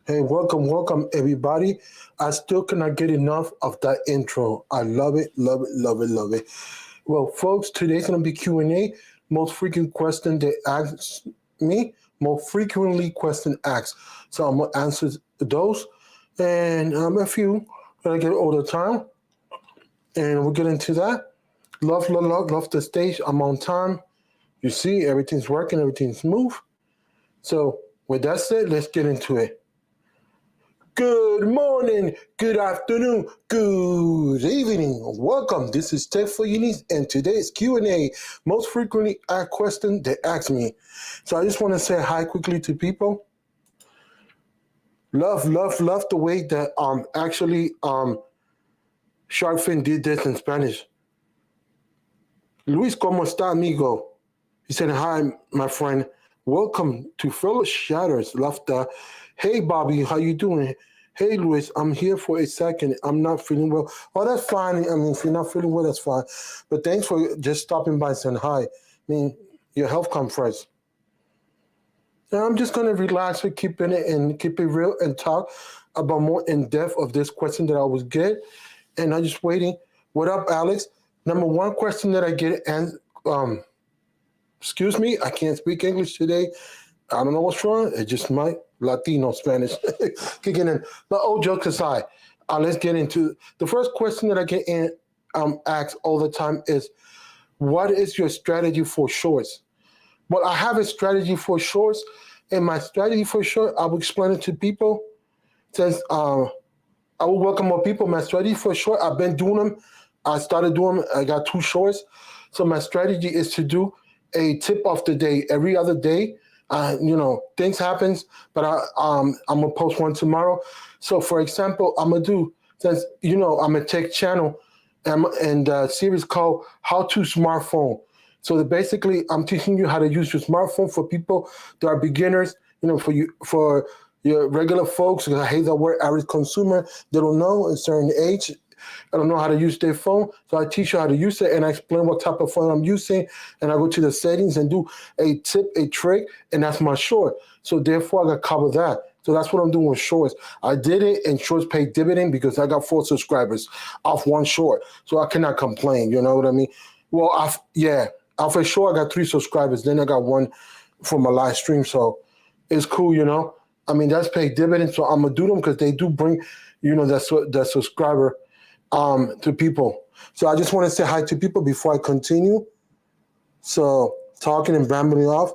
Hey, welcome, everybody. I still cannot get enough of that intro. I love it, love it, love it, love it. Well, folks, today's gonna be Q&A. Most frequent question they ask me, most frequently question asked. So I'm gonna answer those, and a few that I get all the time, and we'll get into that. Love the stage. I'm on time. You see, everything's working, everything's smooth. So with that said, let's get into it. Good morning, good afternoon, good evening. Welcome. This is Tech for Unis, and today's Q&A. Most frequently asked question they ask me. So I just want to say hi quickly to people. Love the way that actually Sharkfin did this in Spanish. Luis, ¿cómo está, amigo? He said, hi, my friend. Welcome to Fellow Shatters. Love the, hey, Bobby, how you doing? Hey, Luis, I'm here for a second. I'm not feeling well. Oh, that's fine. I mean, if you're not feeling well, that's fine. But thanks for just stopping by and saying hi. I mean, your health comes first. Now I'm just going to relax and keep it real and talk about more in depth of this question that I was get. And I'm just waiting. What up, Alex? Number one question that I get, and excuse me, I can't speak English today. I don't know what's wrong. It's just my Latino Spanish kicking in. But all jokes aside, let's get into the first question that I get asked all the time is, what is your strategy for shorts? Well, I have a strategy for shorts, and my strategy for short, I will explain it to people. Since I will welcome more people. My strategy for short, I've been doing them. I started doing them. I got two shorts. So my strategy is to do a tip of the day every other day. Things happens, but I'm gonna post one tomorrow. So for example, I'm gonna do, since I'm a tech channel, and the series called How to Smartphone. So basically, I'm teaching you how to use your smartphone for people that are beginners. For your regular folks, because I hate that word, average consumer. They don't know a certain age. I don't know how to use their phone, so I teach you how to use it, and I explain what type of phone I'm using, and I go to the settings and do a tip, a trick, and that's my short. So therefore, I got cover that. So that's what I'm doing with shorts. I did it, and shorts paid dividend because I got 4 subscribers off one short, so I cannot complain. You know what I mean? Well, off a short, I got 3 subscribers. Then I got one for my live stream, so it's cool. I mean, that's paid dividends, so I'm gonna do them because they do bring, that subscriber to people. So I just want to say hi to people before I continue. So talking and rambling off.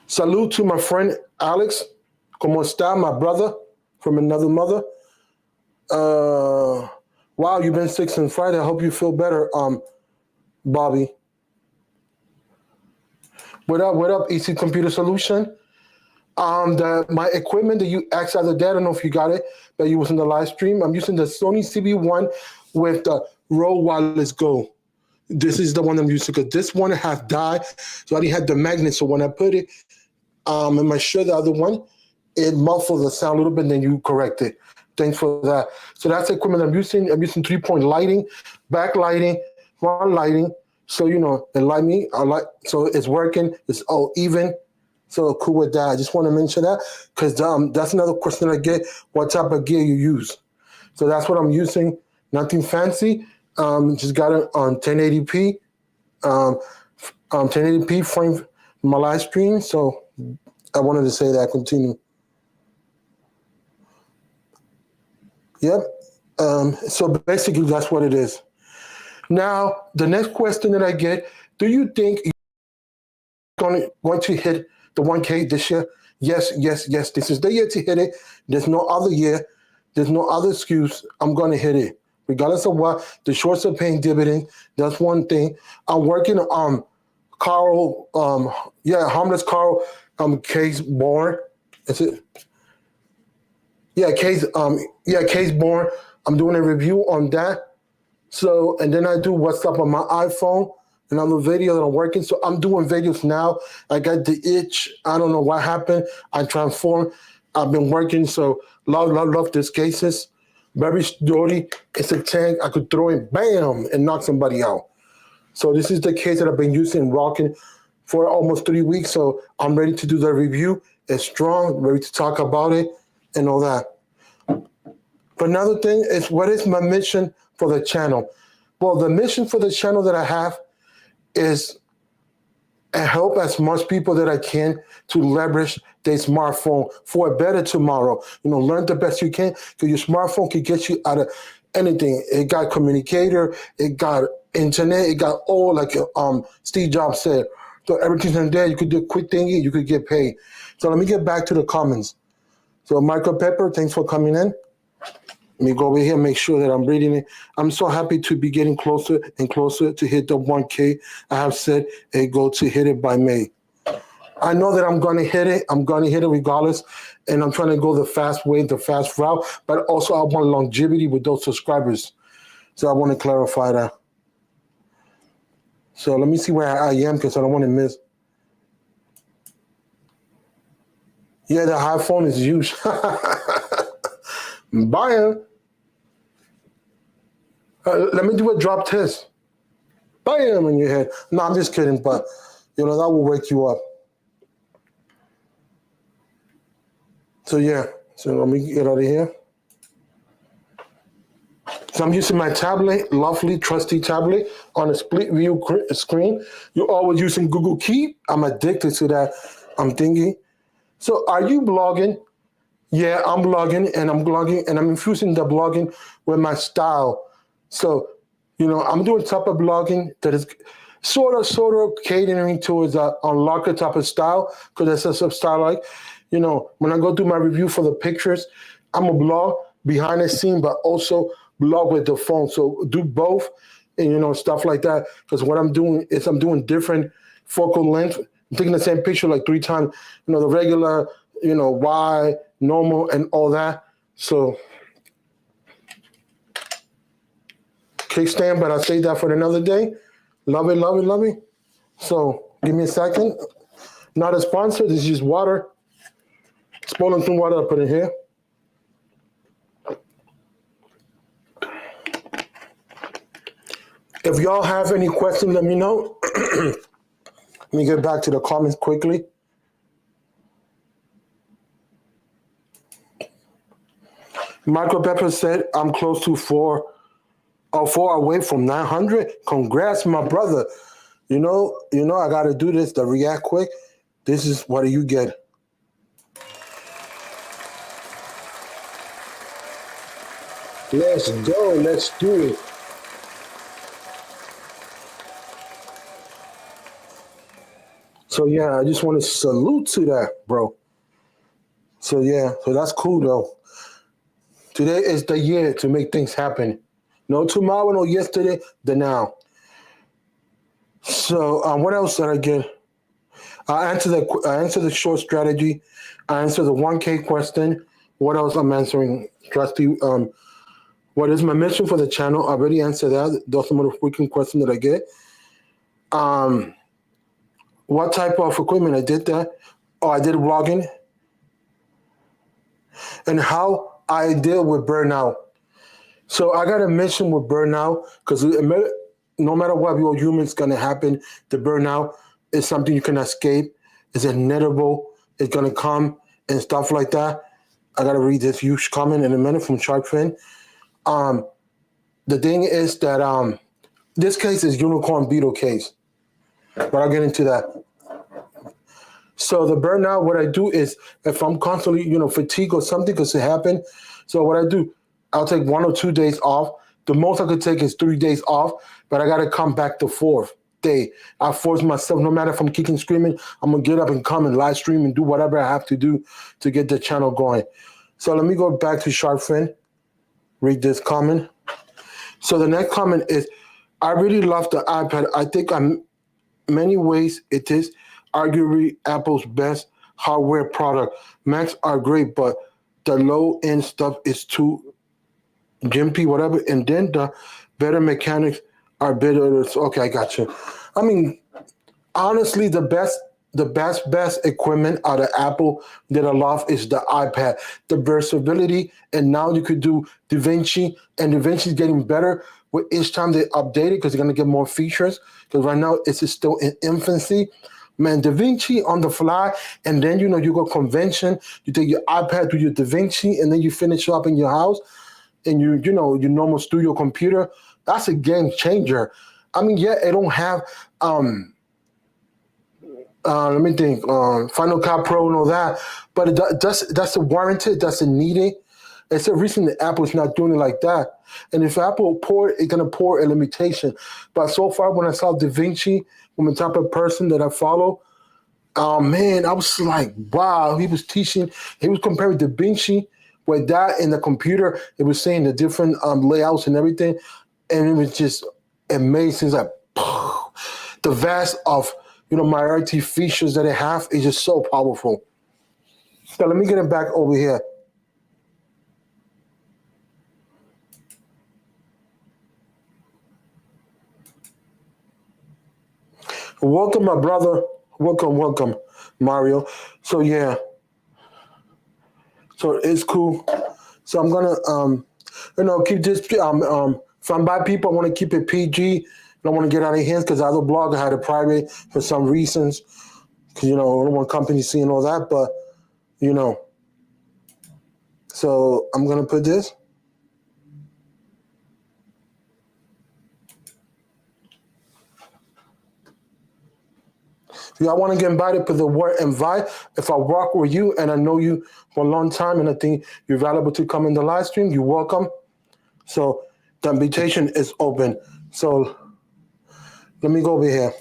Salute to my friend Alex. Como está, my brother from another mother? Wow, you've been sick since Friday. I hope you feel better, Bobby. What up, EC Computer Solution? My equipment that you asked the other day, I don't know if you got it, but you was in the live stream. I'm using the Sony CB1 with the Rode Wireless Go. This is the one I'm using because this one has died, so I didn't have the magnet. So when I put it in my shirt, the other one, it muffles the sound a little bit, and then you correct it. Thanks for that. So that's the equipment I'm using. I'm using 3-point lighting, back lighting, front lighting. So so it's working. It's all even. So cool with that. I just want to mention that because that's another question I get. What type of gear you use? So that's what I'm using. Nothing fancy. Just got it on 1080p. 1080p frame my live stream. So I wanted to say that. Continue. Yep. So basically, that's what it is. Now, the next question that I get: do you think you're going to hit the 1K this year? Yes. This is the year to hit it. There's no other year. There's no other excuse. I'm going to hit it. Regardless of what, the shorts are paying dividend. That's one thing. I'm working on Carl, Harmless Carl, Case Born. Is it? Yeah, Case Born. I'm doing a review on that. So, and then I do what's up on my iPhone. Another video that I'm working. So I'm doing videos now. I got the itch. I don't know what happened. I transformed. I've been working. So love these cases. Very sturdy. It's a tank. I could throw it, bam, and knock somebody out. So this is the case that I've been using, rocking for almost 3 weeks. So I'm ready to do the review. is strong, ready to talk about it and all that. But another thing is, what is my mission for the channel? Well, the mission for the channel that I have is to help as much people that I can to leverage their smartphone for a better tomorrow. Learn the best you can, because your smartphone can get you out of anything. It got communicator, it got internet, it got all, like Steve Jobs said. So everything's in there. You could do a quick thingy, you could get paid. So let me get back to the comments. So Michael Pepper, thanks for coming in. Let me go over here and make sure that I'm reading it. I'm so happy to be getting closer and closer to hit the 1K. I have set a goal to hit it by May. I know that I'm going to hit it. I'm going to hit it regardless. And I'm trying to go the fast way, the fast route. But also I want longevity with those subscribers. So I want to clarify that. So let me see where I am, because I don't want to miss. Yeah, the iPhone is huge. Bye. Let me do a drop test. Bam in your head. No, I'm just kidding, but that will wake you up. So yeah, so let me get out of here. So I'm using my tablet, lovely, trusty tablet on a split view screen. You're always using Google Keep. I'm addicted to that. I'm thinking. So are you blogging? Yeah, I'm blogging, and I'm infusing the blogging with my style. So, I'm doing type of blogging that is sort of catering towards a unlocker type of style, because that's a style like, when I go do my review for the pictures, I'm a blog behind the scene, but also blog with the phone. So do both, and stuff like that. Because what I'm doing is I'm doing different focal length. I'm taking the same picture like 3 times, the regular, wide, normal, and all that. So kickstand, but I'll save that for another day. Love it, love it, love it. So give me a second. Not a sponsor. This is just water. Spoiling some water I put in here. If y'all have any questions, let me know. Let me get back to the comments quickly. Michael Pepper said, I'm close to 4 away from 900. Congrats, my brother. I got to do this to react quick. This is what you get. Let's go. Let's do it. So, yeah, I just want to salute to that, bro. So, yeah, so that's cool, though. Today is the year to make things happen. No tomorrow, no yesterday, the now. So, what else did I get? I answered the short strategy. I answered the 1K question. What else I'm answering? Trusty. What is my mission for the channel? I already answered that. Those are some of the freaking questions that I get. What type of equipment? I did that. Oh, I did vlogging. And how I deal with burnout. So I got a mission with burnout, because no matter what, your human's going to happen. The burnout is something you can escape. It's inevitable. It's going to come and stuff like that. I got to read this huge comment in a minute from Sharkfin. The thing is that this case is unicorn beetle case, but I'll get into that. So the burnout, what I do is, if I'm constantly, fatigued or something, because it happened. So what I do, I'll take 1 or 2 days off. The most I could take is 3 days off, but I got to come back the 4th day. I force myself, no matter if I'm kicking, screaming, I'm going to get up and come and live stream and do whatever I have to do to get the channel going. So let me go back to Sharkfin, read this comment. So the next comment is, I really love the iPad. I think in many ways it is arguably Apple's best hardware product. Macs are great, but the low-end stuff is too gimpy, whatever. And then the better mechanics are better. Okay, I got you. I mean, honestly, the best equipment out of Apple that I love is the iPad. The versatility, and now you could do DaVinci, and DaVinci is getting better with each time they update it, because they're going to get more features. Because right now it's still in infancy. Man, DaVinci on the fly, and then you go convention. You take your iPad to your DaVinci, and then you finish up in your house, and your normal studio computer. That's a game changer. I mean, yeah, it don't have let me think, Final Cut Pro and all that, but that's a warranted, that's a needed. It's a reason that Apple's not doing it like that. And if Apple pour, it's gonna pour a limitation. But so far, when I saw DaVinci from the type of person that I follow, man, I was like, wow, he was teaching, he was comparing DaVinci with that in the computer. It was saying the different layouts and everything, and it was just amazing. It's like the vast of minority features that it have is just so powerful. So let me get it back over here. Welcome, my brother. Welcome, Mario. So yeah, so it's cool. So I'm gonna keep this if I'm by people, I want to keep it PG. I don't want to get out of hands because the other blog I had it private for some reasons. Because I don't want companies seeing all that, but so I'm gonna put this. If y'all want to get invited, put the word invite. If I work with you and I know you for a long time and I think you're valuable to come in the live stream, you're welcome. So the invitation is open. So let me go over here.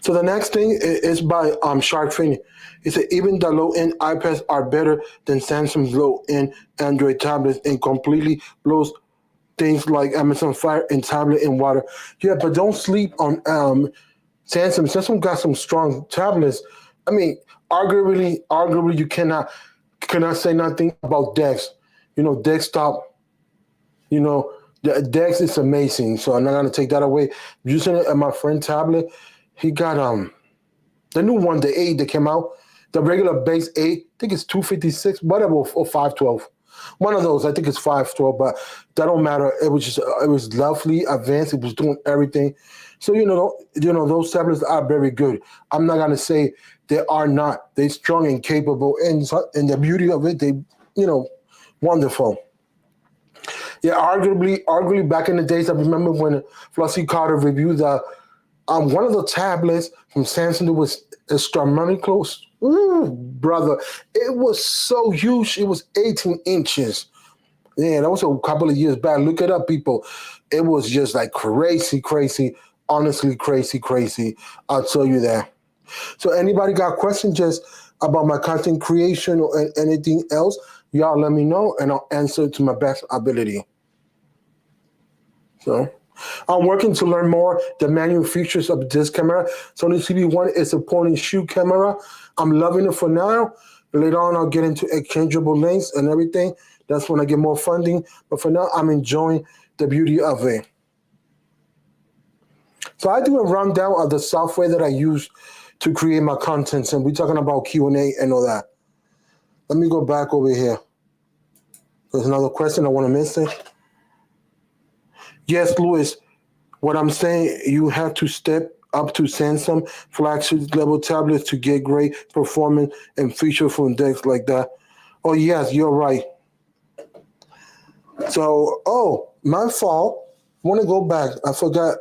So the next thing is by Shark Finney. It said even the low-end iPads are better than Samsung's low-end Android tablets and completely blows things like Amazon Fire and tablet in water. Yeah, but don't sleep on Samsung. Samsung got some strong tablets. I mean, arguably, you cannot say nothing about Dex. Desktop. The Dex is amazing. So I'm not gonna take that away. Using it on my friend tablet, he got the new one, the 8 that came out, the regular base 8. I think it's 256, whatever, or 512. One of those, I think it's 512, but that don't matter. It was lovely, advanced. It was doing everything. So those tablets are very good. I'm not gonna say they are not. They're strong and capable, and the beauty of it, they wonderful. Yeah, arguably back in the days, I remember when Flossie Carter reviewed the one of the tablets from Samsung that was astronomical. Ooh, brother, it was so huge. It was 18 inches. Yeah, that was a couple of years back. Look it up, people. It was just like crazy, crazy. Honestly, crazy, crazy. I'll tell you that. So anybody got questions just about my content creation or anything else, y'all let me know and I'll answer to my best ability. So I'm working to learn more the manual features of this camera. Sony CV1 is a point and shoot camera. I'm loving it for now. Later on, I'll get into exchangeable lens and everything. That's when I get more funding. But for now, I'm enjoying the beauty of it. So I do a rundown of the software that I use to create my contents, and we're talking about Q&A and all that. Let me go back over here. There's another question I want to mention. Yes, Louis, what I'm saying, you have to step up to Samsung flagship level tablets to get great performance and feature from decks like that. Oh, yes, you're right. So, my fault. I want to go back. I forgot.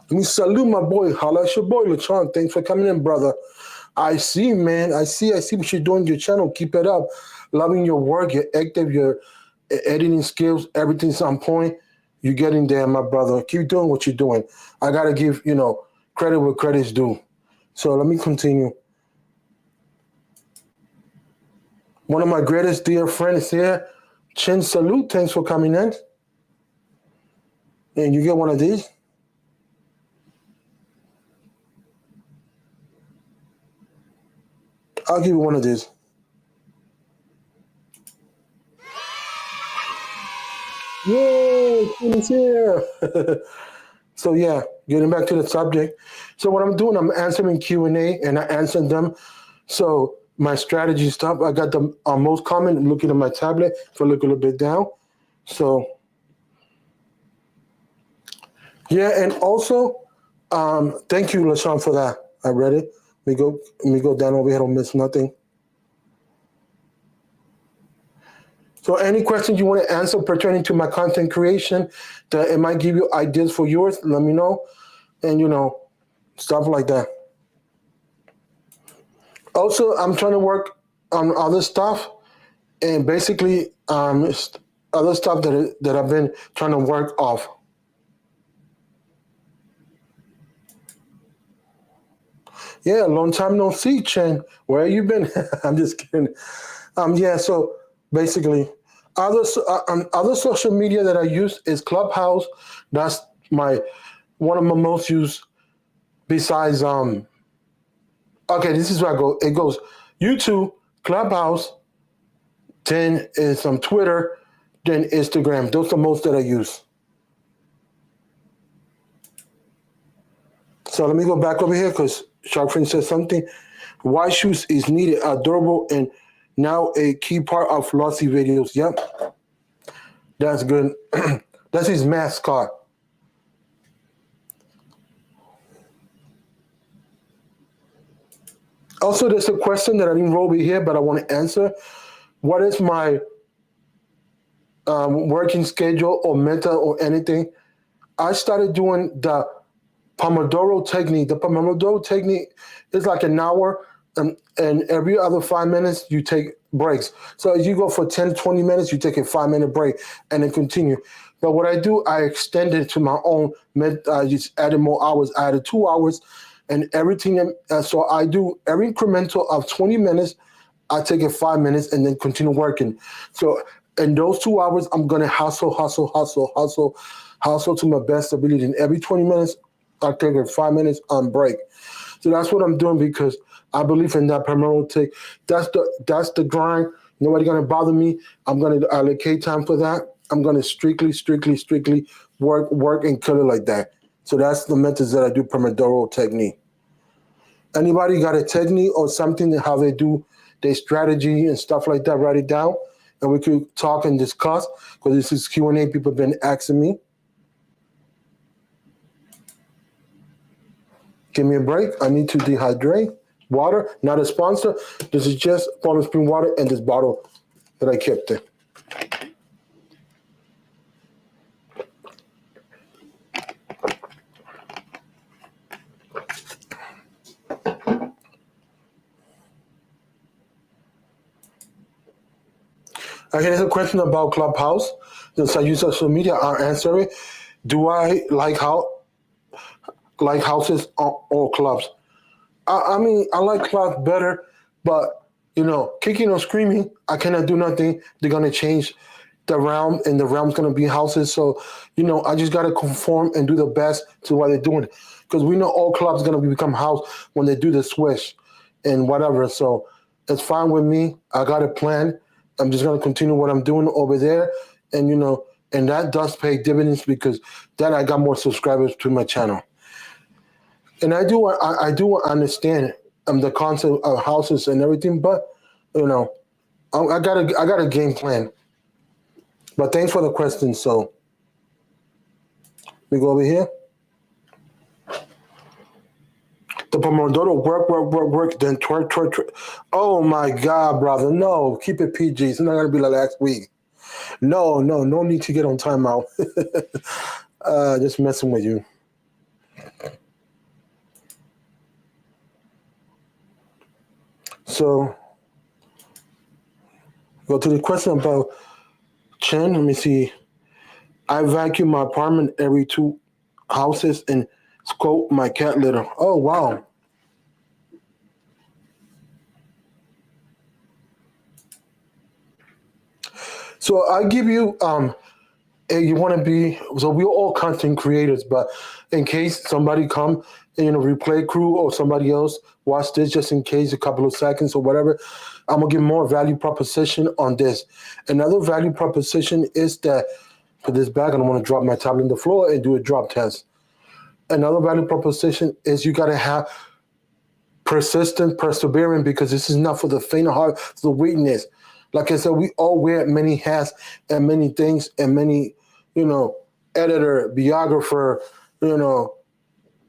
Let me salute my boy. Holla at your boy, Lachon. Thanks for coming in, brother. I see, man. I see what you're doing on your channel. Keep it up. Loving your work, your active, your editing skills, everything's on point. You're getting there, my brother. Keep doing what you're doing. I got to give, credit where credit's due. So let me continue. One of my greatest dear friends here, Chin Salute. Thanks for coming in. And you get one of these. I'll give you one of these. Yay, Chin's here. So yeah, getting back to the subject. So what I'm doing, I'm answering Q&A and I answered them. So my strategy stuff, I got the most common, looking at my tablet, if I look a little bit down. So Yeah, and also, thank you, LaShawn, for that. I read it. We go down over here. Don't miss nothing. So, any questions you want to answer pertaining to my content creation that it might give you ideas for yours, let me know. And stuff like that. Also, I'm trying to work on other stuff, and basically, other stuff that I've been trying to work off. Yeah, long time no see, Chen. Where you been? I'm just kidding. Yeah. So basically, other social media that I use is Clubhouse. That's my one of my most used. Besides, okay, this is where I go. It goes YouTube, Clubhouse, then is Twitter, then Instagram. Those are most that I use. So let me go back over here because Shark Friend says something. Why shoes is needed, adorable, and now a key part of Flossy videos. Yep, that's good. That's his mascot. Also, there's a question that I didn't roll over here, but I want to answer. What is my working schedule or mental or anything? I started doing the Pomodoro technique. The Pomodoro technique is like an hour, and every other 5 minutes you take breaks. So as you go for 10, 20 minutes, you take a 5 minute break and then continue. But what I do, I extend it to my own, I just added more hours. I added 2 hours and everything. So I do every incremental of 20 minutes. I take it 5 minutes and then continue working. So in those 2 hours, I'm gonna hustle, hustle, hustle, hustle, hustle to my best ability. And every 20 minutes, I take a 5 minutes on break. So that's what I'm doing because I believe in that primary take. That's the grind. Nobody gonna bother me. I'm gonna allocate time for that. I'm gonna strictly, strictly, strictly work and kill it like that. So that's the methods that I do Pomodoro technique. Anybody got a technique or something how they do their strategy and stuff like that? Write it down, and we could talk and discuss. Because this is Q&A. People have been asking me. Give me a break. I need to dehydrate. Water, not a sponsor. This is just Bottle Spring water and this bottle that I kept there. Okay, there's a question about Clubhouse. Since I use social media, I'll answer it. Do I like houses or clubs? I mean, I like clubs better, but kicking or screaming, I cannot do nothing. They're gonna change the realm, and the realm's gonna be houses. So, I just gotta conform and do the best to what they're doing, because we know all clubs gonna become house when they do the switch and whatever. So it's fine with me. I got a plan. I'm just gonna continue what I'm doing over there, and and that does pay dividends because then I got more subscribers to my channel. And I do understand the concept of houses and everything, but you know I got a game plan. But thanks for the question. So we go over here. The Pomodoro work, work, work, work, then twerk, twerk, twerk. Oh my God, brother. No, keep it PG. It's not gonna be like last week. No, no, no need to get on timeout. Just messing with you. So go to the question about Chen. Let me see. I vacuum my apartment every two houses and scope my cat litter. Oh wow. So I give you you want to be, so we're all content creators, but in case somebody come and replay crew or somebody else watch this, just in case a couple of seconds or whatever, I'm gonna give more value proposition on this. Another value proposition is that for this bag, I don't want to drop my tablet on the floor and do a drop test. Another value proposition is you got to have persistent, persevering, because this is not for the faint of heart, it's the weakness. Like I said, we all wear many hats and many things and many, you know, editor, biographer, you know,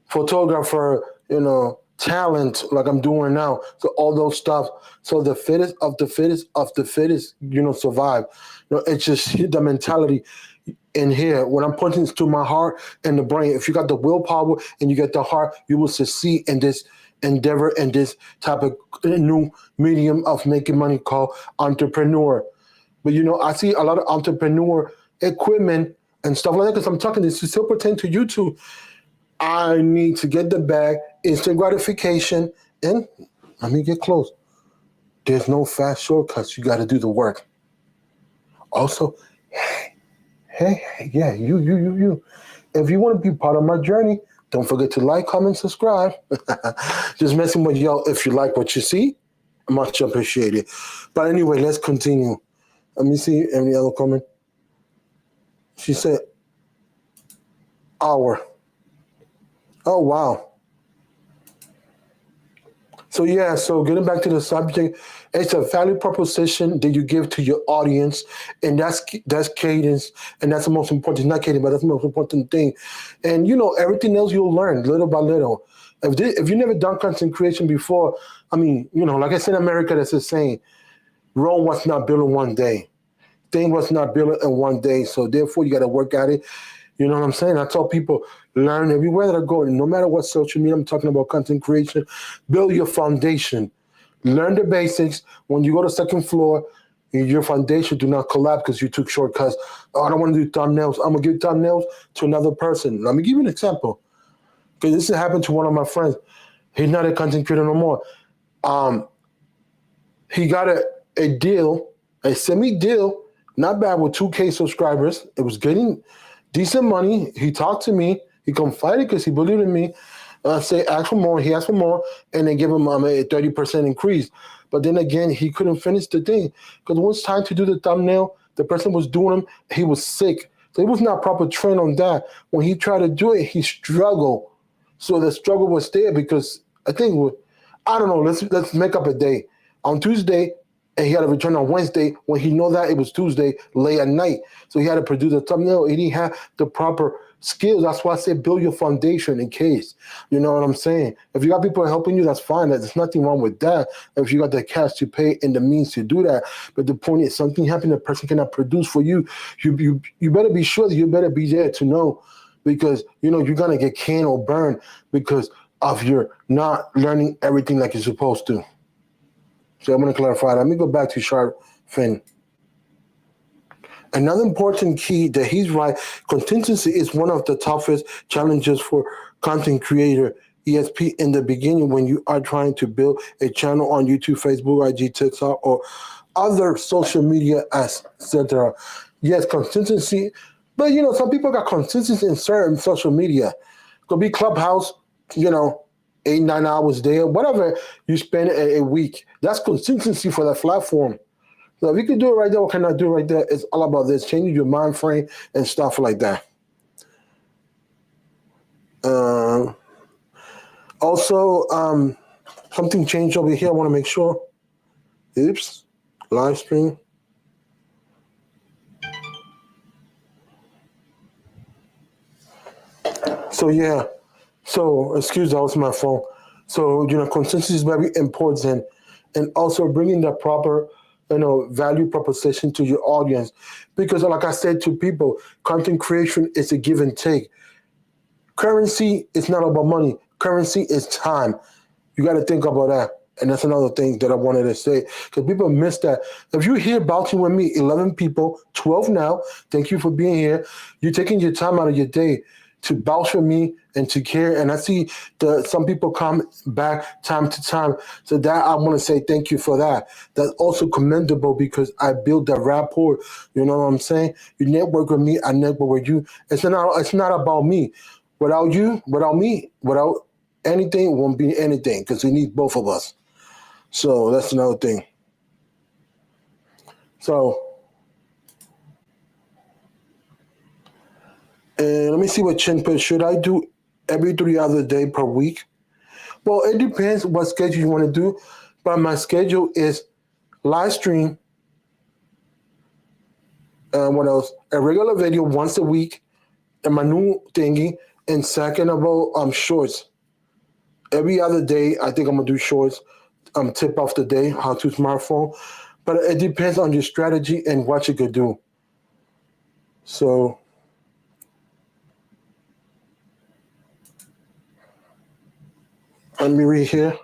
photographer, talent like I'm doing now. So all those stuff. So the fittest of the fittest of the fittest, survive. It's just the mentality in here. When I'm putting this to my heart and the brain, if you got the willpower and you get the heart, you will succeed in this endeavor and this type of new medium of making money called entrepreneur. But I see a lot of entrepreneur equipment and stuff like that because I'm talking this still pertain to YouTube. I need to get the bag, instant gratification, and let me get close. There's no fast shortcuts. You got to do the work. Also, hey, yeah, you. If you want to be part of my journey, don't forget to like, comment, subscribe. Just messing with y'all. If you like what you see, much appreciated. But anyway, let's continue. Let me see any other comment. She said, hour. Oh, wow. So getting back to the subject, it's a value proposition that you give to your audience, and that's cadence, and that's the most important. Not cadence, but that's the most important thing. And everything else you'll learn little by little. If you never done content creation before, I mean, like I said in America, that's the saying, Rome was not built in one day. Thing was not built in one day. So therefore, you got to work at it. You know what I'm saying? I tell people, learn everywhere that I go, no matter what social media I'm talking about, content creation, build your foundation. Learn the basics. When you go to second floor, your foundation do not collapse because you took shortcuts. Oh, I don't want to do thumbnails. I'm going to give thumbnails to another person. Let me give you an example. Because this happened to one of my friends. He's not a content creator no more. He got a deal, a semi-deal, not bad, with 2K subscribers. It was getting decent money. He talked to me. He confided because he believed in me. Say ask for more. He asked for more, and they give him a 30% increase. But then again, he couldn't finish the thing because when it was time to do the thumbnail, the person was doing them. He was sick, so he was not proper trained on that. When he tried to do it, he struggled. So the struggle was there because I think I don't know. Let's make up a day on Tuesday, and he had to return on Wednesday when he know that it was Tuesday late at night. So he had to produce a thumbnail. He didn't have the proper skills. That's why I said build your foundation in case. You know what I'm saying? If you got people helping you, that's fine. There's nothing wrong with that. If you got the cash to pay and the means to do that. But the point is, something happened, the person cannot produce for you. You better be sure that you better be there to know, because you're gonna get canned or burned because of your not learning everything like you're supposed to. So I'm going to clarify that. Let me go back to Sharp Fin. Another important key that he's right, consistency is one of the toughest challenges for content creator, ESP, in the beginning when you are trying to build a channel on YouTube, Facebook, IG, TikTok, or other social media, etc. Yes, consistency, but some people got consistency in certain social media. Could be Clubhouse, 8-9 hours there, whatever you spend a week. That's consistency for that platform. So if you can do it right there or cannot do it right there, it's all about this, changing your mind frame and stuff like that. Also, something changed over here. I want to make sure. Oops, live stream. So yeah. So, excuse, that was my phone. So, consistency is very important, and also bringing the proper, value proposition to your audience. Because like I said to people, content creation is a give and take. Currency is not about money. Currency is time. You got to think about that. And that's another thing that I wanted to say, because people miss that. If you're here bouncing with me, 11 people, 12 now, thank you for being here. You're taking your time out of your day to vouch for me and to care. And I see some people come back time to time. So that I want to say thank you for that. That's also commendable because I built that rapport. You know what I'm saying? You network with me, I network with you. It's not about me. Without you, without me, without anything, it won't be anything because we need both of us. So that's another thing. So, and let me see what Chin put. Should I do every 3 other day per week? Well, it depends what schedule you want to do. But my schedule is live stream. What else? A regular video once a week, and my new thingy, And second of all, shorts. Every other day, I think I'm gonna do shorts. Tip of the day, how to smartphone. But it depends on your strategy and what you could do. So let me read here.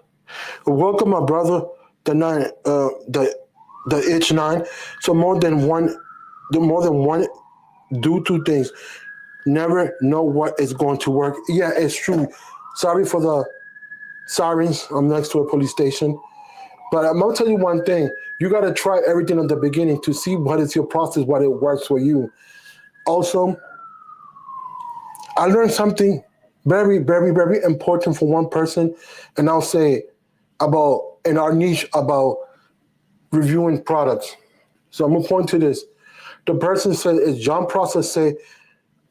Welcome, my brother, the H9. So more than one, do two things. Never know what is going to work. Yeah, it's true. Sorry for the sirens. I'm next to a police station. But I'm gonna tell you one thing: you gotta try everything at the beginning to see what is your process, what it works for you. Also, I learned something very, very, very important for one person, and I'll say about in our niche about reviewing products. So I'm gonna point to this. The person said, "Is John Process say,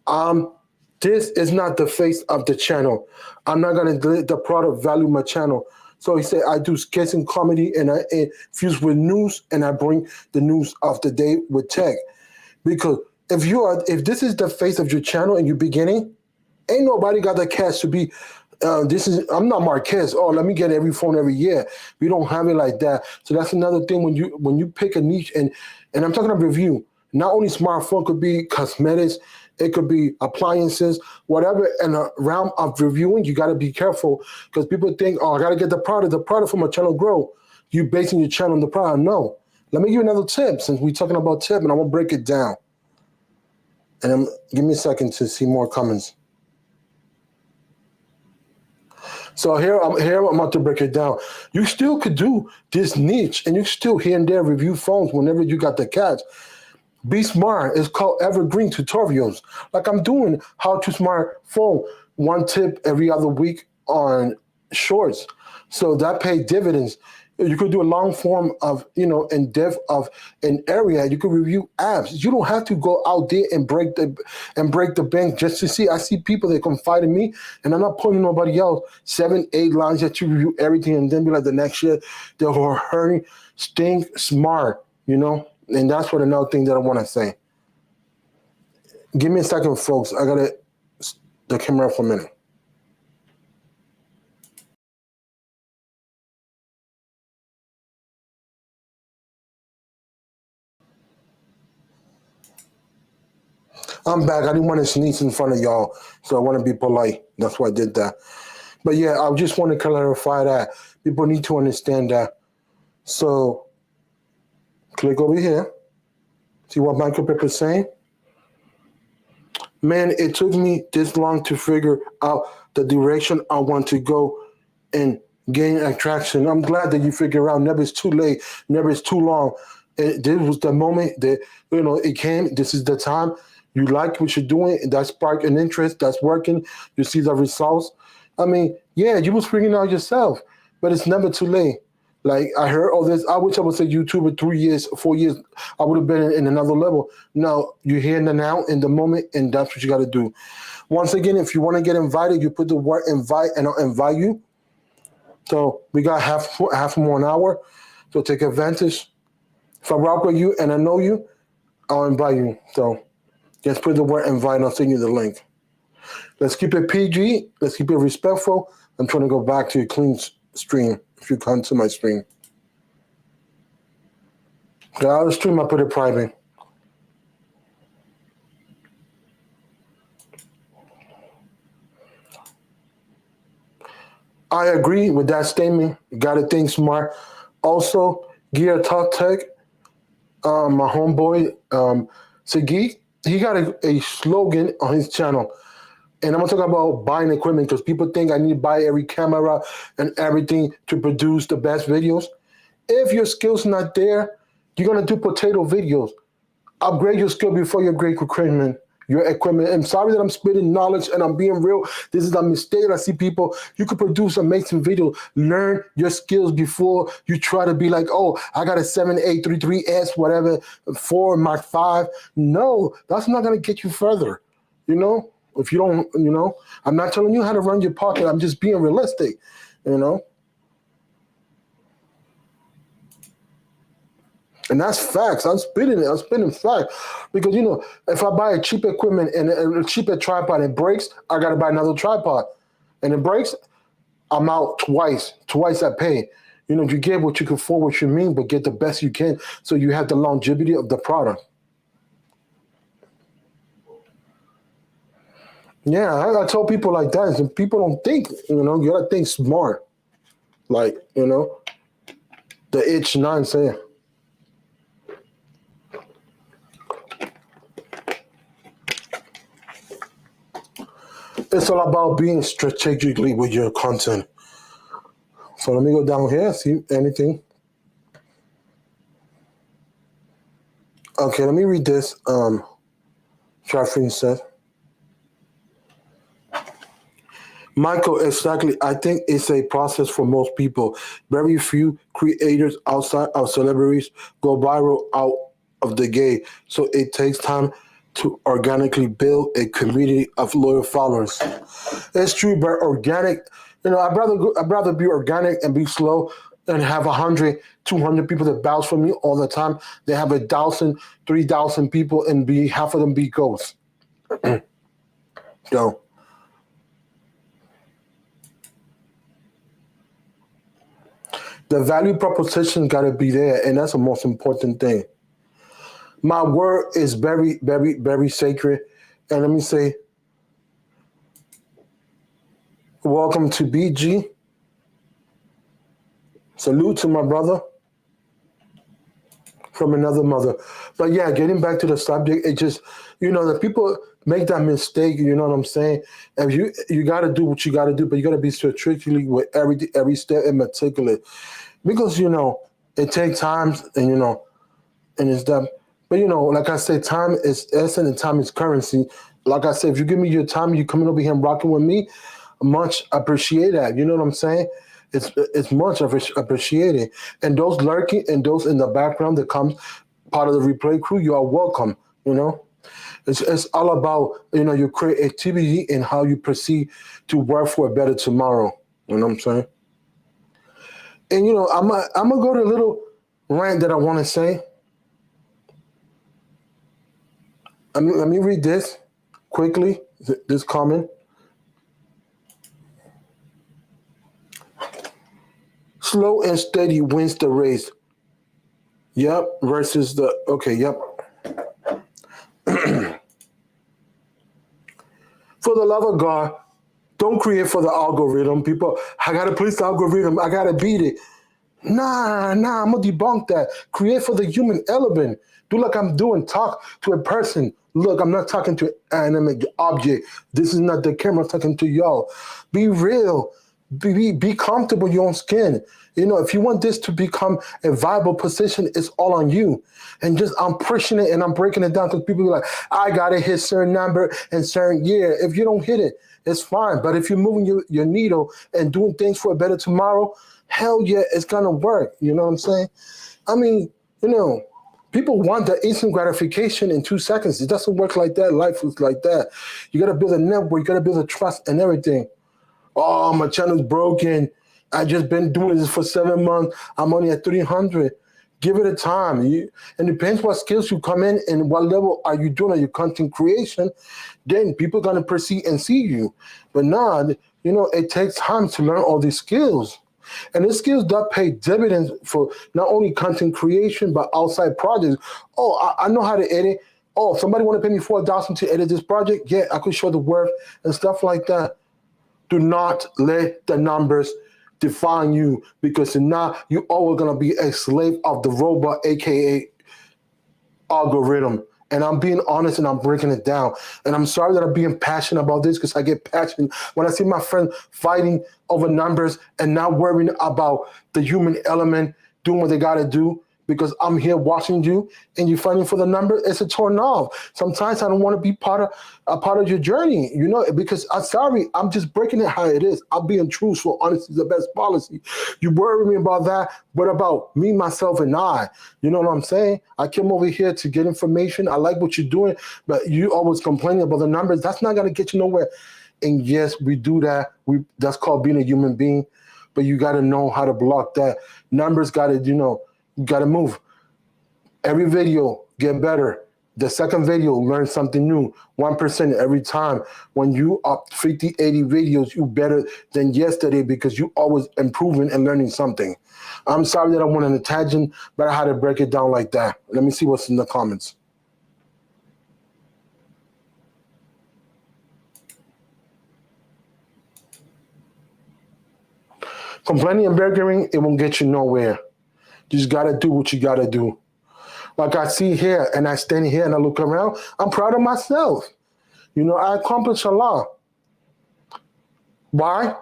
um, this is not the face of the channel. I'm not gonna delete the product value my channel." So he said, "I do skits and comedy, and I infuse with news, and I bring the news of the day with tech." Because if this is the face of your channel in your beginning, ain't nobody got the cash to be. This is I'm not Marquez. Oh, let me get every phone every year. We don't have it like that. So that's another thing when you pick a niche and I'm talking about review. Not only smartphone, could be cosmetics, it could be appliances, whatever. In the realm of reviewing, you got to be careful because people think, oh, I got to get the product for my channel grow. You basing your channel on the product. No. Let me give you another tip since we're talking about tip, and I'm gonna break it down. And give me a second to see more comments. So here I'm about to break it down. You still could do this niche, and you still here and there review phones whenever you got the catch. Be smart. It's called evergreen tutorials. Like I'm doing how to smartphone one tip every other week on shorts. So that pay dividends. You could do a long form of, in depth of an area. You could review apps. You don't have to go out there and break the bank just to see. I see people that confide in me, and I'm not putting nobody else 7, 8 lines that you review everything, and then be like the next year they're hurting. Think smart, and that's what another thing that I want to say. Give me a second, folks. I got the camera for a minute. I'm back. I didn't want to sneeze in front of y'all, so I want to be polite. That's why I did that. But yeah, I just want to clarify that. People need to understand that. So click over here. See what Michael Pepper is saying? Man, it took me this long to figure out the direction I want to go and gain attraction. I'm glad that you figure out never is too late, never is too long. This was the moment that, it came. This is the time. You like what you're doing, that spark an interest, that's working. You see the results. I mean, yeah, you was figuring out yourself, but it's never too late. Like I heard all this. I wish I would say YouTuber 3 years, 4 years. I would have been in another level. No, you're here in the now, in the moment, and that's what you got to do. Once again, if you want to get invited, you put the word invite, and I'll invite you. So we got half more an hour. So take advantage. If I rock with you and I know you, I'll invite you. So just put the word invite and I'll send you the link. Let's keep it PG. Let's keep it respectful. I'm trying to go back to a clean stream. If you come to my stream. The other stream, I put it private. I agree with that statement. You got to think smart. Also, Gear Talk Tech, my homeboy, Sagi, he got a slogan on his channel. And I'm going to talk about buying equipment because people think I need to buy every camera and everything to produce the best videos. If your skill's not there, you're going to do potato videos. Upgrade your skill before you upgrade your equipment. I'm sorry that I'm spitting knowledge and I'm being real. This is a mistake. I see people, you could produce amazing videos. Learn your skills before you try to be like, oh, I got a 7833S, whatever, 4 Mark 5. No, that's not going to get you further, If you don't, I'm not telling you how to run your pocket. I'm just being realistic, And that's facts. I'm spitting it. I'm spitting facts. Because, if I buy a cheap equipment and a cheaper tripod and it breaks, I got to buy another tripod. And it breaks, I'm out twice I pay. You get what you can afford, what you mean, but get the best you can so you have the longevity of the product. Yeah, I tell people like that. And people don't think, you got to think smart. Like, the itch nine saying. It's all about being strategically with your content. So let me go down here, see anything. Okay, let me read this. Catherine said, Michael, exactly. I think it's a process for most people. Very few creators outside of celebrities go viral out of the gate. So it takes time to organically build a community of loyal followers. It's true, but organic, I'd rather be organic and be slow and have 100, 200 people that bounce for me all the time. They have 1,000, 3,000 people and be half of them be ghosts. So the value proposition got to be there, and that's the most important thing. My word is very, very, very sacred. And let me say, welcome to BG. Salute to my brother from another mother. But yeah, getting back to the subject, it just, the people make that mistake. You know what I'm saying? And you got to do what you got to do, but you got to be strategically with every step and meticulous because it takes time, and it's done. But like I said, time is essence and time is currency. Like I said, if you give me your time, you coming over here and rocking with me, much appreciate that. You know what I'm saying? It's much appreciated. And those lurking and those in the background that comes part of the replay crew, you are welcome. It's all about your creativity and how you proceed to work for a better tomorrow. You know what I'm saying? And I'm gonna go to a little rant that I want to say. Let me read this quickly. This comment. Slow and steady wins the race. Yep. Versus the okay. Yep. For the love of God, don't create for the algorithm. People, I gotta please the algorithm. I gotta beat it. Nah. I'm gonna debunk that. Create for the human element. Do like I'm doing. Talk to a person. Look, I'm not talking to an animate object. This is not the camera. I'm talking to y'all. Be real. Be comfortable in your own skin. If you want this to become a viable position, it's all on you. And just I'm pushing it and I'm breaking it down because people are like, I gotta hit certain number and certain year. If you don't hit it, it's fine. But if you're moving your needle and doing things for a better tomorrow, hell yeah, it's gonna work. You know what I'm saying? I mean, people want the instant gratification in 2 seconds. It doesn't work like that. Life is like that. You gotta build a network, you gotta build a trust and everything. Oh, my channel's broken. I just been doing this for 7 months. I'm only at 300. Give it a time. And it depends what skills you come in and what level are you doing on your content creation. Then people are going to perceive and see you. But nah, it takes time to learn all these skills. And these skills that pay dividends for not only content creation, but outside projects. Oh, I know how to edit. Oh, somebody want to pay me $4,000 to edit this project? Yeah, I could show the worth and stuff like that. Do not let the numbers define you because if not, you're always going to be a slave of the robot, aka algorithm. And I'm being honest and I'm breaking it down. And I'm sorry that I'm being passionate about this because I get passionate when I see my friends fighting over numbers and not worrying about the human element doing what they got to do. Because I'm here watching you and you're fighting for the number, it's a turn off. Sometimes I don't want to be part of your journey, because I'm sorry, I'm just breaking it how it is. I'm being truthful. Honesty is the best policy. You worry me about that. What about me, myself, and I? You know what I'm saying? I came over here to get information. I like what you're doing, but you always complaining about the numbers. That's not going to get you nowhere. And yes, we do that. That's called being a human being, but you got to know how to block that. Numbers got to, you got to move. Every video get better. The second video, learn something new. 1% every time. When you up 50, 80 videos, you better than yesterday because you always improving and learning something. I'm sorry that I went on a tangent, but I had to break it down like that. Let me see what's in the comments. Complaining and begging, it won't get you nowhere. You just gotta do what you gotta do. Like I see here and I stand here and I look around, I'm proud of myself. I accomplished a lot. Why?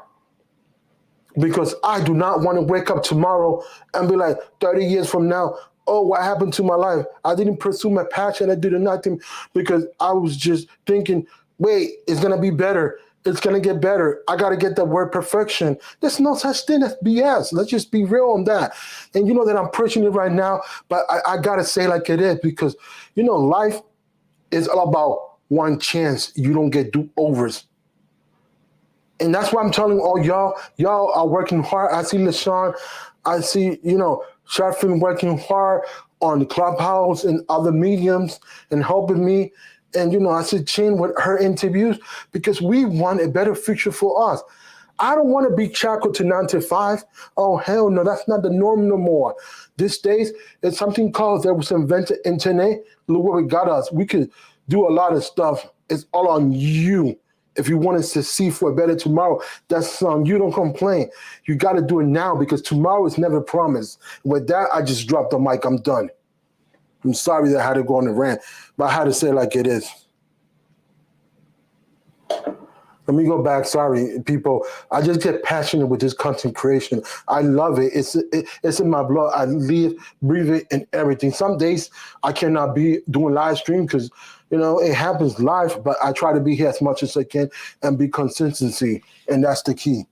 Because I do not want to wake up tomorrow and be like 30 years from now, oh, what happened to my life? I didn't pursue my passion. I did nothing because I was just thinking, wait, it's going to be better. It's going to get better. I got to get that word perfection. There's no such thing as BS. Let's just be real on that. And you know that I'm preaching it right now, but I got to say like it is because, life is all about one chance. You don't get do-overs. And that's why I'm telling all y'all are working hard. I see LaShawn, I see, Sharfin working hard on the Clubhouse and other mediums and helping me. And, I see Chin with her interviews because we want a better future for us. I don't want to be shackled to 9 to 5. Oh, hell no, that's not the norm no more. These days, it's something called, that was invented internet. Look where it got us. We could do a lot of stuff. It's all on you. If you want us to see for a better tomorrow, that's you don't complain. You got to do it now because tomorrow is never promised. With that, I just dropped the mic. I'm done. I'm sorry that I had to go on the rant, but I had to say it like it is. Let me go back. Sorry, people. I just get passionate with this content creation. I love it. It's in my blood. I live, breathe it, and everything. Some days I cannot be doing live stream because, it happens live, but I try to be here as much as I can and be consistency, and that's the key.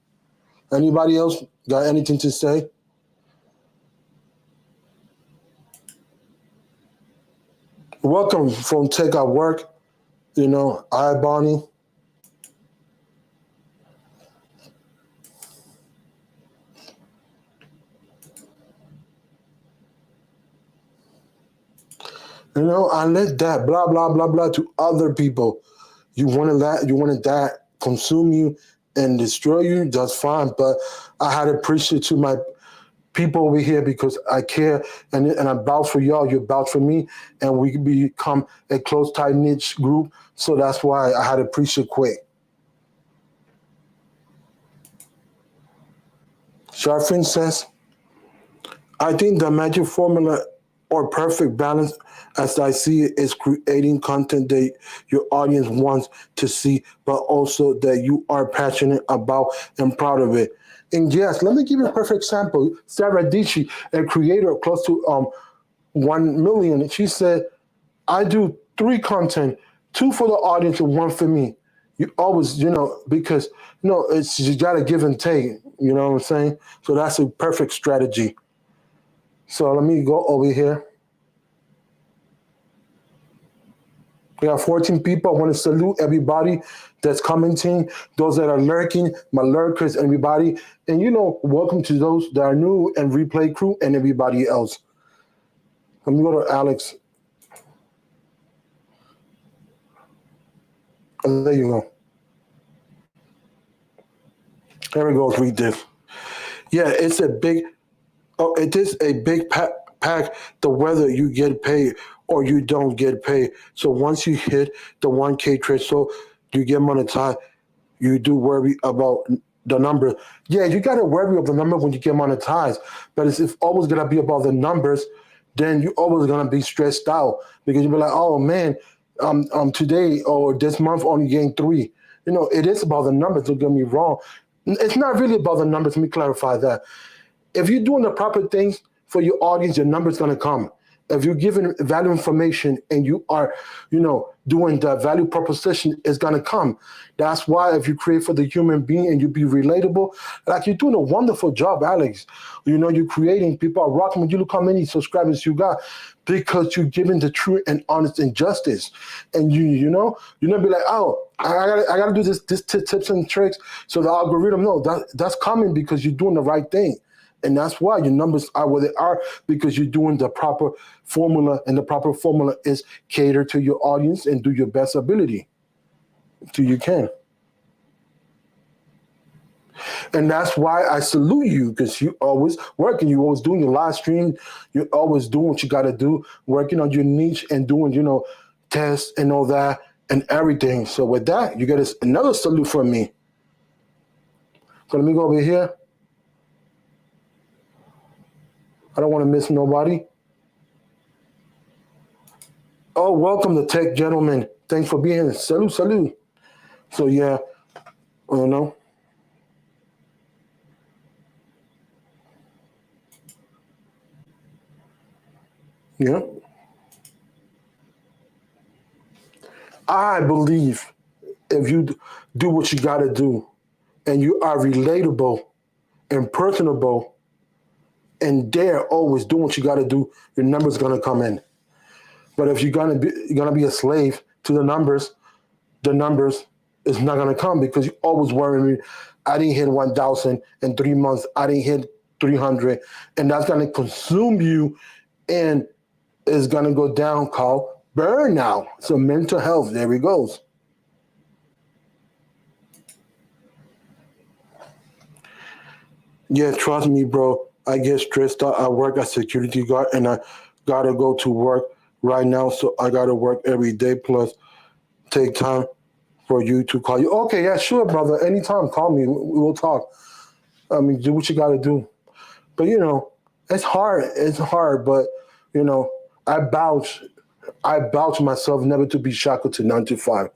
Anybody else got anything to say? Welcome from Take Out Work. Hi, Bonnie. I let that blah, blah, blah, blah to other people. You wanted that consume you and destroy you, that's fine. But I had to preach it to my people over here because I care and I vouch for y'all, you vouch for me, and we become a close, tight niche group. So that's why I had to preach it quick. Sharfin says, I think the magic formula or perfect balance, as I see it, is creating content that your audience wants to see, but also that you are passionate about and proud of it. And yes, let me give you a perfect example. Sarah Dici, a creator of close to 1 million, she said, I do 3 content, 2 for the audience and 1 for me. You always, because, it's you got to give and take, you know what I'm saying? So that's a perfect strategy. So let me go over here. We have 14 people. I want to salute everybody that's commenting, those that are lurking, my lurkers, everybody. And, welcome to those that are new and replay crew and everybody else. Let me go to Alex. Oh, there you go. There we go. Read this. Yeah, it is a big pack, the whether you get paid or you don't get paid. So once you hit the 1K threshold, you get monetized. You do worry about the number. Yeah, you got to worry about the number when you get monetized. But it's always going to be about the numbers. Then you're always going to be stressed out because you'll be like, oh, man, today or this month only gained 3. It is about the numbers. Don't get me wrong. It's not really about the numbers. Let me clarify that. If you're doing the proper things for your audience, your number's going to come. If you're giving value information and you are, doing the value proposition, it's going to come. That's why if you create for the human being and you be relatable, like you're doing a wonderful job, Alex. You're creating, people are rocking when you look how many subscribers you got because you're giving the true and honest injustice. And you be like, oh, I gotta do this tips and tricks. So the algorithm, no, that's coming because you're doing the right thing. And that's why your numbers are where they are, because you're doing the proper formula, and the proper formula is cater to your audience and do your best ability till you can. And that's why I salute you, because you always working, you always doing your live stream, you're always doing what you got to do, working on your niche and doing, tests and all that and everything. So with that, you get another salute from me. So let me go over here. I don't want to miss nobody. Oh, welcome the tech gentleman. Thanks for being here. Salute, salute. So yeah, I don't know. Yeah. I believe if you do what you got to do and you are relatable and personable and dare always do what you got to do, your numbers going to come in. But if you're gonna be a slave to the numbers is not gonna come, because you always worry me. I didn't hit 1,000 in 3 months. I didn't hit 300, and that's gonna consume you, and it's gonna go down called burnout. So mental health. There it goes. Yeah, trust me, bro. I get stressed out. I work as security guard, and I gotta go to work right now. So I gotta work every day. Plus, take time for you to call you. Okay, yeah, sure, brother. Anytime, call me. We will talk. I mean, do what you gotta do. But it's hard. It's hard. But you know, I vouch. I vouch myself never to be shackled to 9 to 5.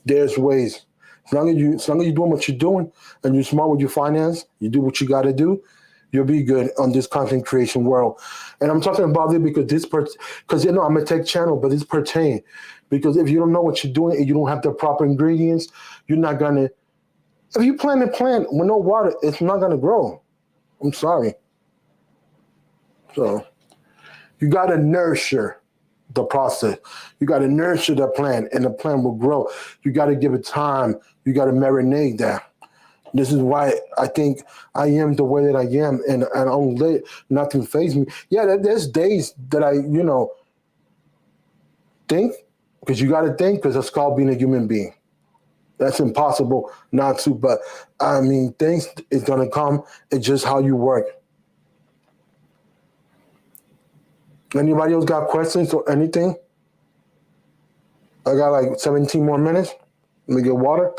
There's ways. As long as you're doing what you're doing and you're smart with your finance, you do what you got to do, you'll be good on this content creation world. And I'm talking about it because because I'm a tech channel, but it's pertain. Because if you don't know what you're doing and you don't have the proper ingredients, you're not gonna. If you plant a plant with no water, it's not gonna grow. I'm sorry. So you gotta nurture the process. You got to nurture the plant, and the plant will grow. You got to give it time. You got to marinate that. This is why I think I am the way that I am, and I don't let nothing phase me. Yeah, there's days that I, think, because you got to think, because it's called being a human being. That's impossible not to, but I mean, things is gonna come. It's just how you work. Anybody else got questions or anything? I got like 17 more minutes. Let me get water.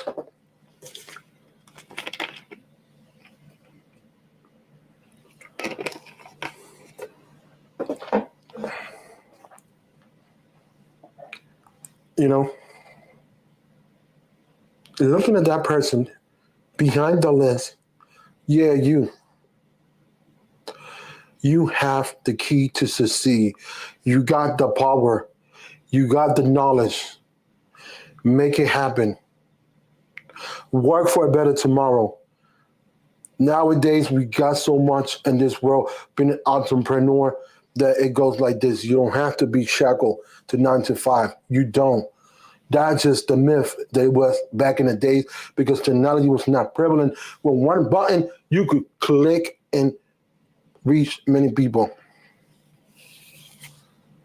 You know, looking at that person behind the list, yeah, you have the key to succeed. You got the power. You got the knowledge. Make it happen. Work for a better tomorrow. Nowadays, we got so much in this world, being an entrepreneur, that it goes like this. You don't have to be shackled to 9 to 5. You don't. That's just the myth that was back in the days, because technology was not prevalent. With one button, you could click and reach many people.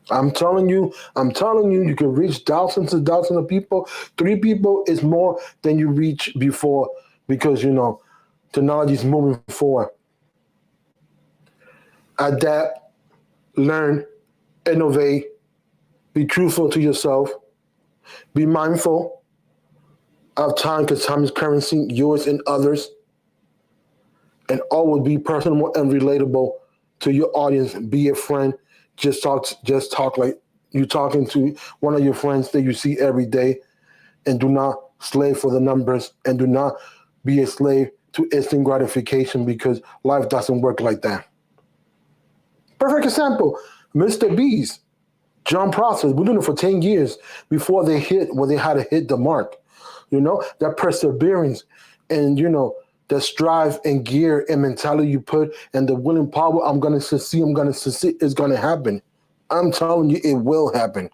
I'm telling you, you can reach thousands and thousands of people. 3 people is more than you reach before, because technology is moving forward. Adapt, learn, innovate, be truthful to yourself, be mindful of time, because time is currency, yours and others, and always be personable and relatable to your audience. Be a friend. Just talk like you talking to one of your friends that you see every day, and do not slave for the numbers, and do not be a slave to instant gratification, because life doesn't work like that. Perfect example, Mr. Beast, John Process. We're doing it for 10 years before they hit where they had to hit the mark. That perseverance, and the strive and gear and mentality you put, and the willing power. I'm gonna succeed, is gonna happen. I'm telling you, it will happen.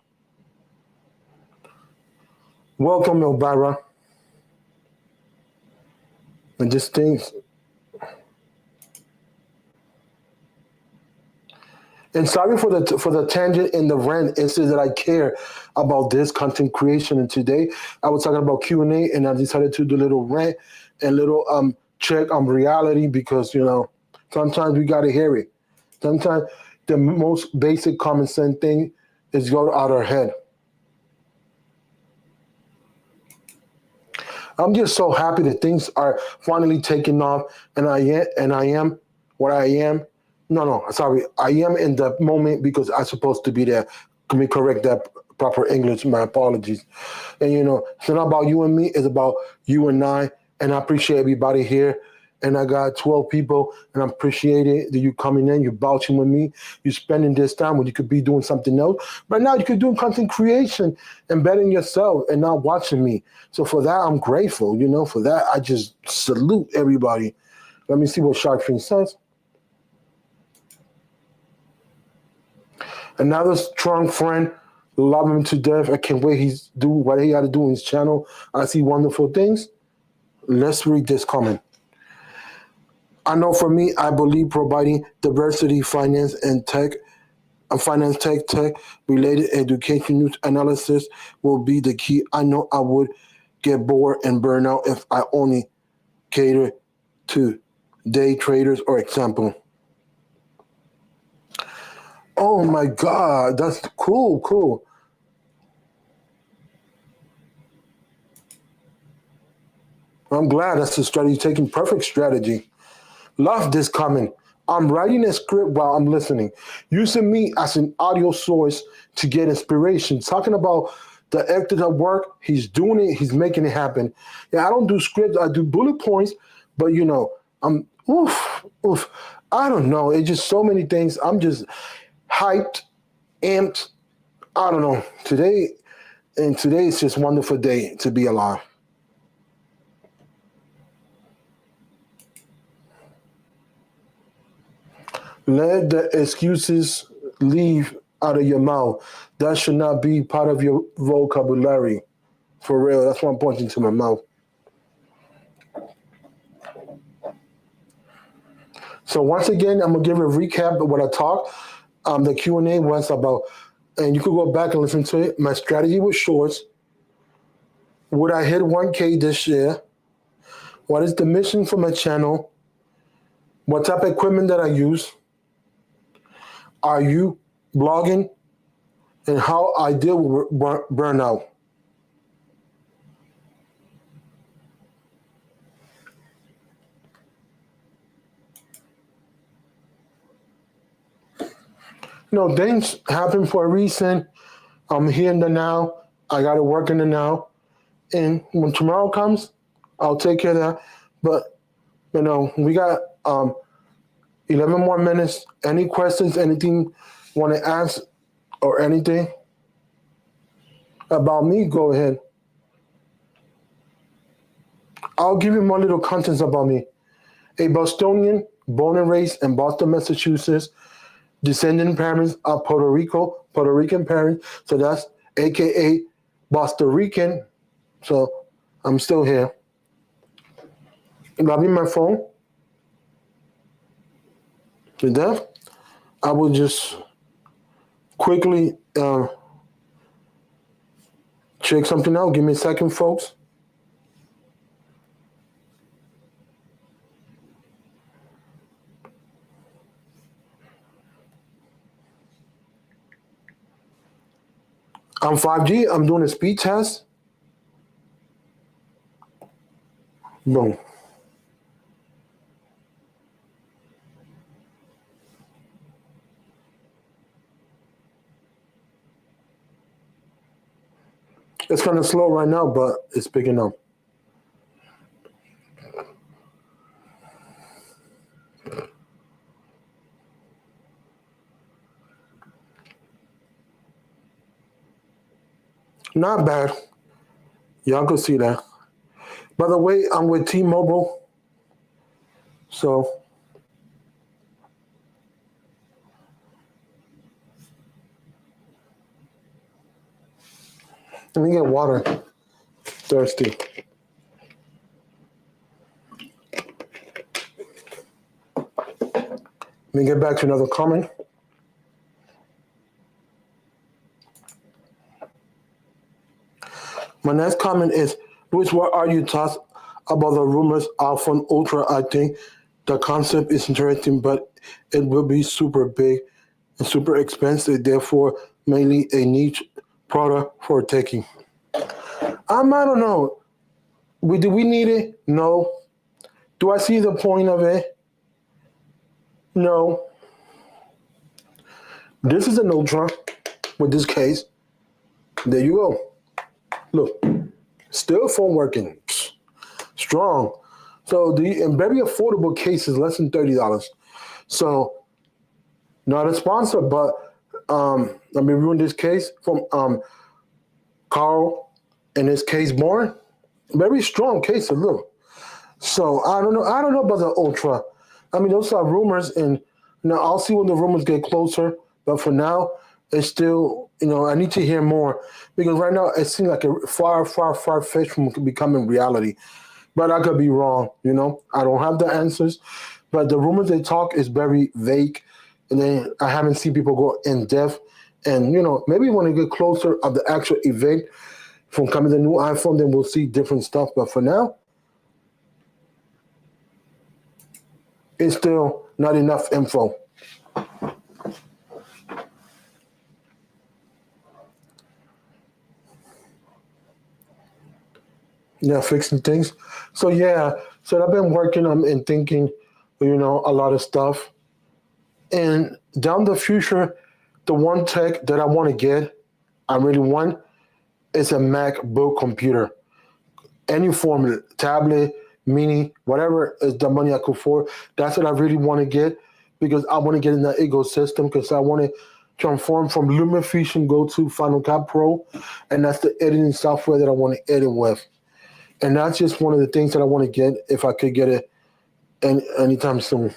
Welcome, Elvira. And just things. And sorry for the tangent and the rant. It's just that I care about this content creation. And today I was talking about Q&A, and I decided to do a little rant and little check on reality because sometimes we gotta hear it. Sometimes the most basic common sense thing is go out our head. I'm just so happy that things are finally taking off, and I am what I am. No, no, sorry, I am in the moment because I'm supposed to be there. Let me correct that proper English. My apologies. And it's not about you and me. It's about you and I. And I appreciate everybody here. And I got 12 people, and I appreciate it that you coming in, you vouching with me, you spending this time when you could be doing something else. Right now, you could do content creation and betting yourself and not watching me. So for that, I'm grateful. For that, I just salute everybody. Let me see what Shark Fin says. Another strong friend, love him to death. I can't wait. He's do what he got to do in his channel. I see wonderful things. Let's read this comment. I know for me, I believe providing diversity, finance tech related education news analysis will be the key. I know I would get bored and burn out if I only cater to day traders or example. Oh my God, that's cool, cool. I'm glad that's the strategy taking perfect strategy. Love this comment. I'm writing a script while I'm listening, using me as an audio source to get inspiration. Talking about the actor at work, he's doing it, he's making it happen. Yeah, I don't do scripts, I do bullet points, but I'm oof. I don't know. It's just so many things. I'm just hyped, amped. I don't know. Today is just a wonderful day to be alive. Let the excuses leave out of your mouth. That should not be part of your vocabulary. For real, that's why I'm pointing to my mouth. So once again, I'm gonna give a recap of what I talked. The Q&A was about, and you could go back and listen to it. My strategy with shorts. Would I hit 1K this year? What is the mission for my channel? What type of equipment that I use? Are you blogging? And how I deal with burnout. Things happen for a reason. I'm here in the now. I got to work in the now. And when tomorrow comes, I'll take care of that. But, we got 11 more minutes. Any questions, anything want to ask or anything about me, go ahead. I'll give you more little contents about me. A Bostonian, born and raised in Boston, Massachusetts, descendant parents of Puerto Rican parents. So that's AKA Boston Rican. So I'm still here. Loving my phone. To death. I will just quickly check something out. Give me a second, folks. I'm 5G. I'm doing a speed test. Boom. It's kind of slow right now, but it's picking up. Not bad. Y'all can see that. By the way, I'm with T-Mobile. So let me get water. Thirsty. Let me get back to another comment. My next comment is, Luis, what are your thoughts about the rumors iPhone Ultra? I think the concept is interesting, but it will be super big and super expensive, therefore mainly a niche product for taking. I don't know. Do we need it? No. Do I see the point of it? No. This is an Ultra with this case. There you go. Look, still phone working. Strong. So the and very affordable case is less than $30. So not a sponsor, but I'm reviewing this case from Carl and his case born. Very strong case. Look. So I don't know. I don't know about the Ultra. I mean, those are rumors, and I'll see when the rumors get closer. But for now, it's still I need to hear more because right now it seems like a far, far, far fetched from becoming reality. But I could be wrong. I don't have the answers. But the rumors they talk is very vague, and then I haven't seen people go in depth. And maybe when it get closer of the actual event from coming the new iPhone, then we'll see different stuff. But for now, it's still not enough info. Yeah, fixing things. So yeah, so I've been working on and thinking, a lot of stuff. And down the future, the one tech that I want to get, I really want, is a MacBook computer. Any form, tablet, mini, whatever is the money I could afford. That's what I really want to get because I want to get in that ecosystem because I want to transform from LumaFusion Go to Final Cut Pro, and that's the editing software that I want to edit with. And that's just one of the things that I want to get if I could get it anytime soon.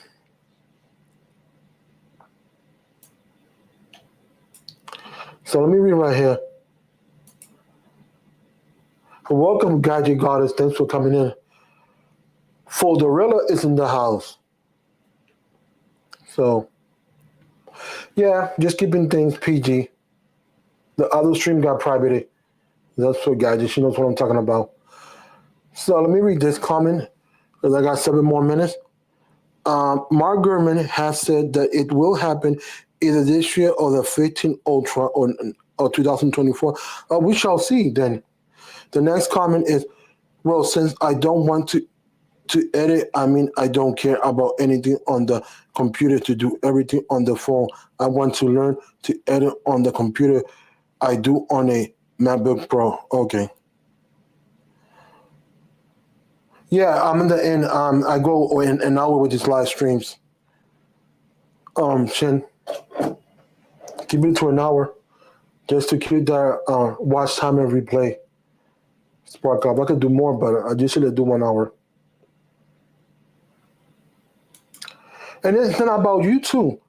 So let me read right here. Welcome, Gadget Goddess. Thanks for coming in. Folderella is in the house. So, yeah, just keeping things PG. The other stream got private. That's for Gadget. She knows what I'm talking about. So let me read this comment because I got 7 more minutes. Mark Gurman has said that it will happen either this year or the 15 Ultra or 2024. We shall see then. The next comment is, well, since I don't want to edit, I mean, I don't care about anything on the computer to do everything on the phone. I want to learn to edit on the computer. I do on a MacBook Pro. Okay. Yeah, I'm in the end. I go in an hour with these live streams. Shin, keep it to an hour just to keep the watch time and replay spark up. I could do more, but I usually do 1 hour. And it's not about you too,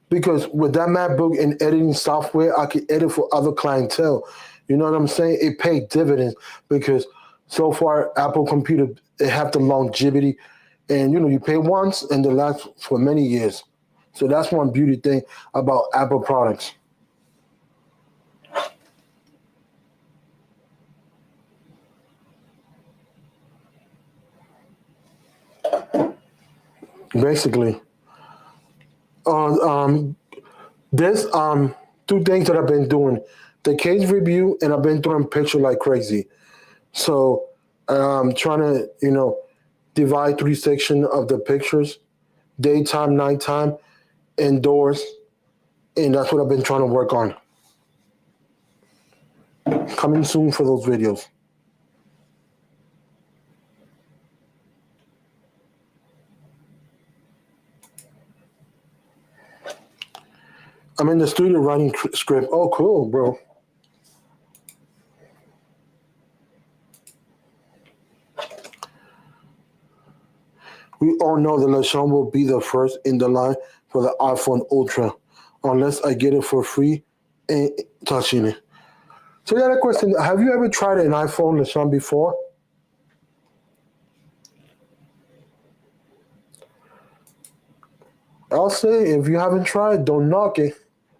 because with that MacBook and editing software, I can edit for other clientele. You know what I'm saying? It paid dividends because so far Apple computer they have the longevity, and you pay once and they last for many years. So that's one beauty thing about Apple products. Basically, um, this 2 things that I've been doing: the case review, and I've been throwing pictures like crazy. So trying to divide 3 sections of the pictures: daytime, nighttime, indoors, and that's what I've been trying to work on. Coming soon for those videos. I'm in the studio writing script. Oh, cool, bro. We all know that LaShawn will be the first in the line for the iPhone Ultra, unless I get it for free and touching it. So, yeah, that question: have you ever tried an iPhone, LaShawn, before? I'll say if you haven't tried, don't knock it.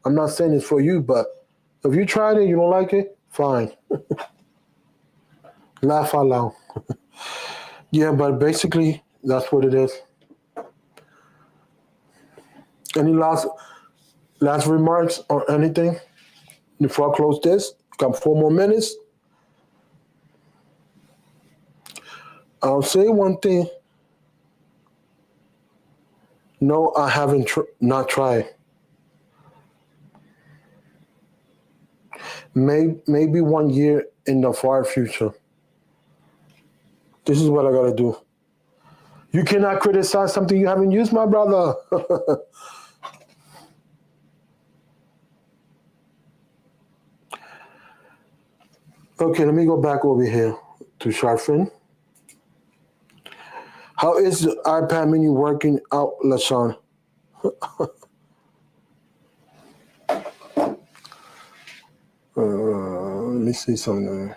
I'm not saying it's for you, but if you tried it, you don't like it, fine. Laugh out loud. Yeah, but basically, that's what it is. Any last remarks or anything before I close this? Got 4 more minutes. I'll say one thing. No, I haven't not tried. Maybe 1 year in the far future. This is what I gotta do. You cannot criticize something you haven't used, my brother. Okay, let me go back over here to Sharfin. How is the iPad mini working out, LaShawn? Let me see something.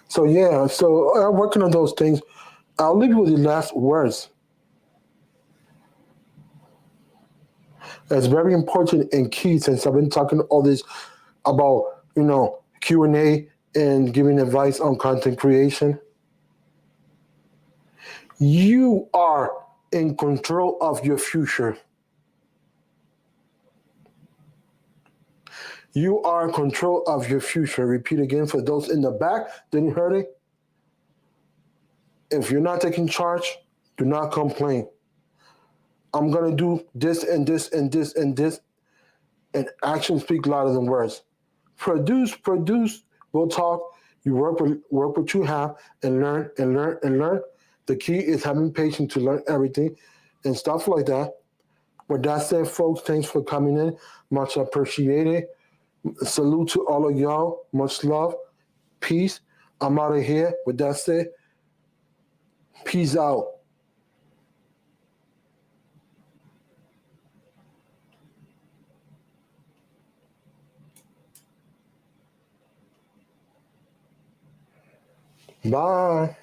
So yeah, so I'm working on those things. I'll leave you with the last words. It's very important and key since I've been talking all this about Q&A and giving advice on content creation. You are in control of your future. You are in control of your future. Repeat again for those in the back. Didn't hear it? If you're not taking charge, do not complain. I'm gonna do this and this and this and this, and actions speak louder than words. Produce. We'll talk. You work what you have and learn and learn and learn. The key is having patience to learn everything and stuff like that. With that said, folks, thanks for coming in. Much appreciated. Salute to all of y'all. Much love. Peace. I'm out of here. With that said, peace out. Bye.